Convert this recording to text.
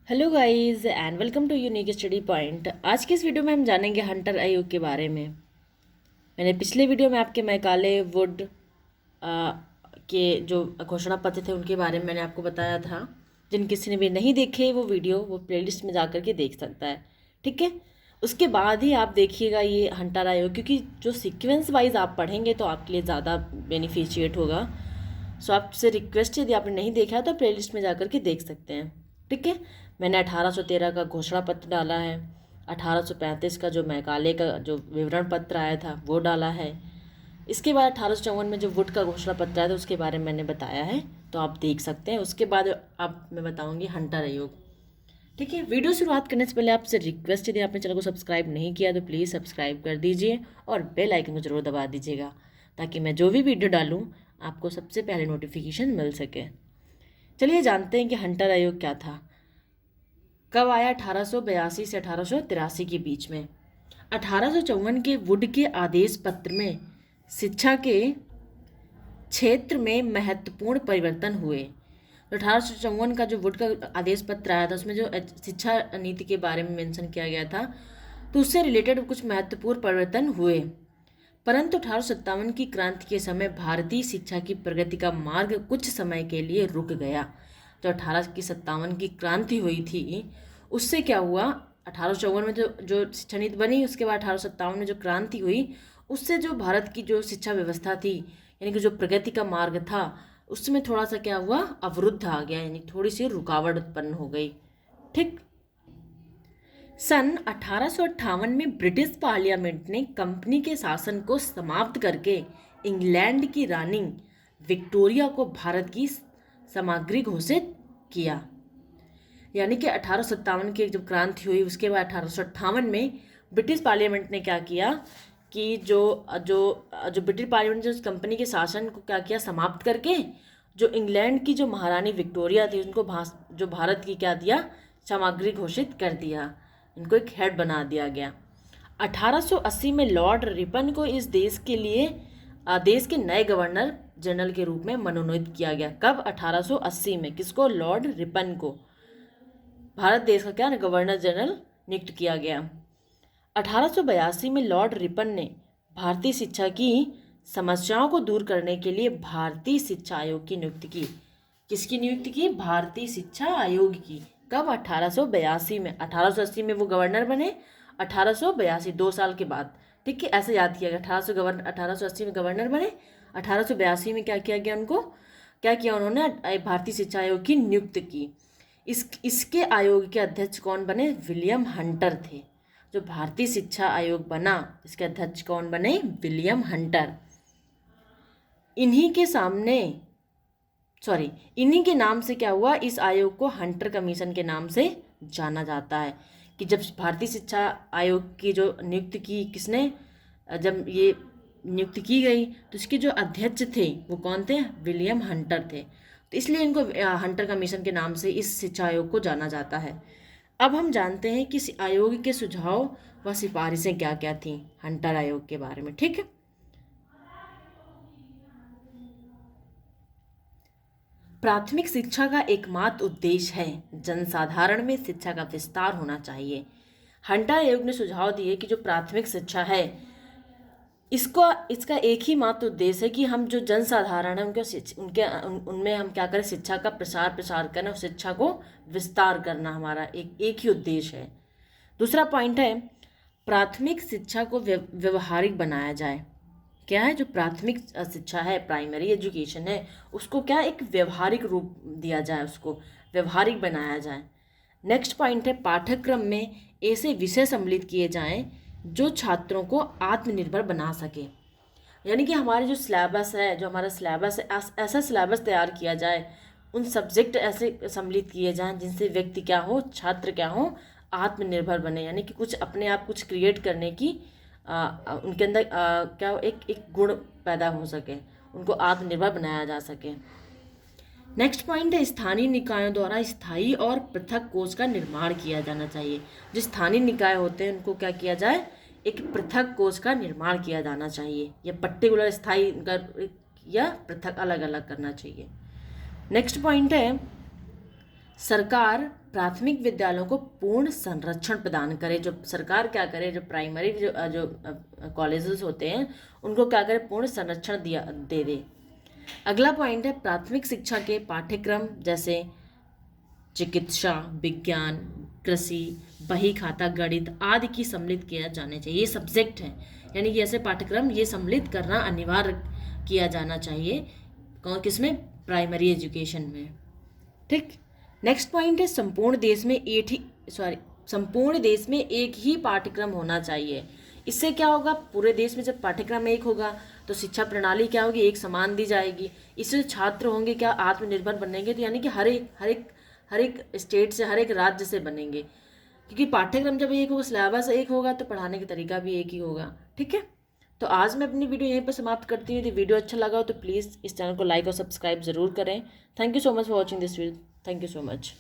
Hello guys and welcome to Unique Study Point. आज के इस वीडियो में हम जानेंगे हंटर आयोग के बारे में। मैंने पिछले वीडियो में आपके मैकाले वुड के जो घोषणा पत्र थे उनके बारे में मैंने आपको बताया था। जिन किसी ने भी नहीं देखे वो वीडियो वो प्लेलिस्ट में जा कर के देख सकता है, ठीक है। उसके बाद ही आप देखिएगा ये हंटर आयोग, क्योंकि जो सीक्वेंस वाइज आप पढ़ेंगे तो आपके लिए ज़्यादा बेनिफिशिएट होगा। सो आपसे रिक्वेस्ट है, यदि आपने नहीं देखा है तो प्लेलिस्ट में जा कर के देख सकते हैं, ठीक है। मैंने 1813 का घोषणा पत्र डाला है, 1835 का जो मैकाले का जो विवरण पत्र आया था वो डाला है। इसके बाद 1854 में जो वुड का घोषणा पत्र आया था उसके बारे में मैंने बताया है, तो आप देख सकते हैं। उसके बाद अब मैं बताऊंगी हंटर आयोग, ठीक है। वीडियो शुरुआत करने से पहले आपसे रिक्वेस्ट, यदि आपने चैनल को सब्सक्राइब नहीं किया तो प्लीज़ सब्सक्राइब कर दीजिए और बेल आइकन को जरूर दबा दीजिएगा, ताकि मैं जो भी वीडियो डालूँ आपको सबसे पहले नोटिफिकेशन मिल सके। चलिए जानते हैं कि हंटर आयोग क्या था, कब आया। 1882 से 1883 के बीच में। 1854 के वुड के आदेश पत्र में शिक्षा के क्षेत्र में महत्वपूर्ण परिवर्तन हुए। तो 1854 का जो वुड का आदेश पत्र आया था उसमें जो शिक्षा नीति के बारे में मेंशन किया गया था, तो उससे रिलेटेड कुछ महत्वपूर्ण परिवर्तन हुए। परंतु 1857 की क्रांति के समय भारतीय शिक्षा की प्रगति का मार्ग कुछ समय के लिए रुक गया। जो 1857 की क्रांति हुई थी उससे क्या हुआ, 1854 में जो शिक्षा नीति बनी, उसके बाद 1857 में जो क्रांति हुई उससे जो भारत की जो शिक्षा व्यवस्था थी, यानी कि जो प्रगति का मार्ग था, उसमें थोड़ा सा क्या हुआ, अवरुद्ध आ गया, यानी थोड़ी सी रुकावट उत्पन्न हो गई, ठीक। सन 1858 में ब्रिटिश पार्लियामेंट ने कंपनी के शासन को समाप्त करके इंग्लैंड की रानी विक्टोरिया को भारत की सामग्री घोषित किया। यानी कि 1857 की जब क्रांति हुई उसके बाद 1858 में ब्रिटिश पार्लियामेंट ने क्या किया कि जो जो जो ब्रिटिश पार्लियामेंट ने उस कंपनी के शासन को क्या किया, समाप्त करके जो इंग्लैंड की जो महारानी विक्टोरिया थी उनको जो भारत की क्या दिया, सामग्री घोषित कर दिया, इनको एक हेड बना दिया गया। 1880 में लॉर्ड रिपन को इस देश के लिए देश के नए गवर्नर जनरल के रूप में मनोनीत किया गया। कब, 1880 में। किसको, लॉर्ड रिपन को भारत देश का क्या गवर्नर जनरल नियुक्त किया गया। 1882 में लॉर्ड रिपन ने भारतीय शिक्षा की समस्याओं को दूर करने के लिए भारतीय शिक्षा आयोग की नियुक्ति की। किसकी नियुक्ति की, भारतीय शिक्षा आयोग की। कब, 1882 में। 1880 में वो गवर्नर बने, 1882 2 साल के बाद, ठीक है। ऐसे याद किया गया, 1880 में गवर्नर बने, 1882 में क्या किया गया, उनको क्या किया, उन्होंने भारतीय शिक्षा आयोग की नियुक्ति की। इसके आयोग के अध्यक्ष कौन बने, विलियम हंटर थे। जो भारतीय शिक्षा आयोग बना इसके अध्यक्ष कौन बने, विलियम हंटर। इन्हीं के नाम से क्या हुआ, इस आयोग को हंटर कमीशन के नाम से जाना जाता है। कि जब भारतीय शिक्षा आयोग की जो नियुक्ति की किसने, जब ये नियुक्ति की गई तो इसके जो अध्यक्ष थे वो कौन थे, विलियम हंटर थे। तो इसलिए इनको हंटर कमीशन के नाम से इस शिक्षा आयोग को जाना जाता है। अब हम जानते हैं कि इस आयोग के सुझाव व सिफारिशें क्या क्या थीं हंटर आयोग के बारे में, ठीक है। प्राथमिक शिक्षा का एकमात्र उद्देश्य है जनसाधारण में शिक्षा का विस्तार होना चाहिए। हंटर आयोग ने सुझाव दिए कि जो प्राथमिक शिक्षा है इसका एक ही मात्र उद्देश्य है कि हम जो जनसाधारण है उनमें हम क्या करें, शिक्षा का प्रसार करें और शिक्षा को विस्तार करना हमारा एक ही उद्देश्य है। दूसरा पॉइंट है प्राथमिक शिक्षा को व्यवहारिक बनाया जाए। क्या है, जो प्राथमिक शिक्षा है, प्राइमरी एजुकेशन है, उसको क्या एक व्यवहारिक रूप दिया जाए, उसको व्यवहारिक बनाया जाए। नेक्स्ट पॉइंट है पाठ्यक्रम में ऐसे विषय सम्मिलित किए जाएं जो छात्रों को आत्मनिर्भर बना सके। यानी कि हमारे जो सिलेबस है, जो हमारा सिलेबस है, ऐसा सिलेबस तैयार किया जाए, उन सब्जेक्ट ऐसे सम्मिलित किए जाएं जिनसे व्यक्ति क्या हो, छात्र क्या हो, आत्मनिर्भर बने। यानी कि कुछ अपने आप कुछ क्रिएट करने की उनके अंदर क्या हो, एक गुण पैदा हो सके, उनको आत्मनिर्भर बनाया जा सके। नेक्स्ट पॉइंट है स्थानीय निकायों द्वारा स्थायी और पृथक कोष का निर्माण किया जाना चाहिए। जो स्थानीय निकाय होते हैं उनको क्या किया जाए, एक पृथक कोष का निर्माण किया जाना चाहिए, या पर्टिकुलर स्थायी या पृथक अलग अलग करना चाहिए। नेक्स्ट पॉइंट है सरकार प्राथमिक विद्यालयों को पूर्ण संरक्षण प्रदान करे। जो सरकार क्या करे, जो प्राइमरी जो कॉलेजेस होते हैं उनको क्या करे, पूर्ण संरक्षण दे दे। अगला पॉइंट है प्राथमिक शिक्षा के पाठ्यक्रम जैसे चिकित्सा, विज्ञान, कृषि, बही खाता, गणित आदि की सम्मिलित किया जाने चाहिए। ये सब्जेक्ट हैं, यानी कि ऐसे पाठ्यक्रम ये सम्मिलित करना अनिवार्य किया जाना चाहिए। कौन किसमें, प्राइमरी एजुकेशन में। ठीक। नेक्स्ट पॉइंट है संपूर्ण देश में एक ही पाठ्यक्रम होना चाहिए। इससे क्या होगा, पूरे देश में जब पाठ्यक्रम एक होगा तो शिक्षा प्रणाली क्या होगी, एक समान दी जाएगी। इससे छात्र होंगे क्या, आत्मनिर्भर बनेंगे। तो यानी कि हर एक स्टेट से, हर एक राज्य से बनेंगे, क्योंकि पाठ्यक्रम जब एक होगा, सिलेबस एक होगा तो पढ़ाने का तरीका भी एक ही होगा। ठीक है। तो आज मैं अपनी वीडियो यहीं पर समाप्त करती हूँ। यदि वीडियो अच्छा लगा हो तो प्लीज़ इस चैनल को लाइक और सब्सक्राइब ज़रूर करें। Thank you so much for watching this video. Thank you so much.